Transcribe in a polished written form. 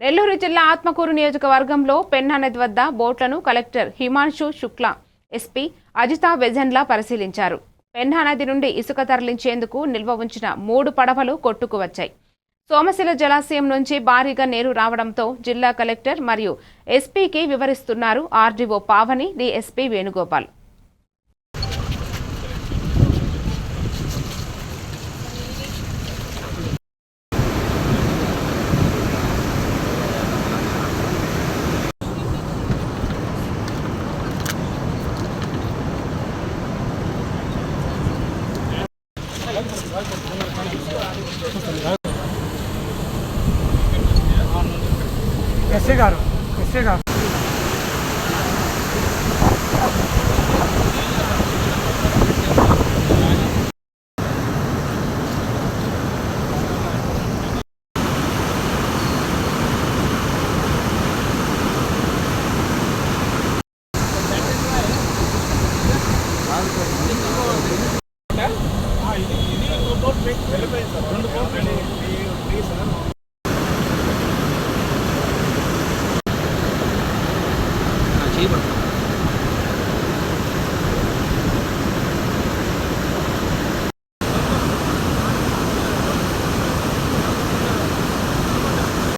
నెల్లూరు జిల్లా ఆత్మకూరు నియోజకవర్గంలో పెన్నా నది వద్ద బోట్లను కలెక్టర్ హిమాంశు శుక్లా, ఎస్పీ అజితా వెజన్లా పరిశీలించారు. పెన్నా నది నుండి ఇసుక తరలించేందుకు నిల్వ ఉంచిన 3 పడవలు కొట్టుకు వచ్చాయి. సోమశిల జలాశయం నుంచి భారీగా నీరు రావడంతో జిల్లా కలెక్టర్ మరియు ఎస్పీకి వివరిస్తున్నారు RDO Pavani, DSP Venugopal. SA గారు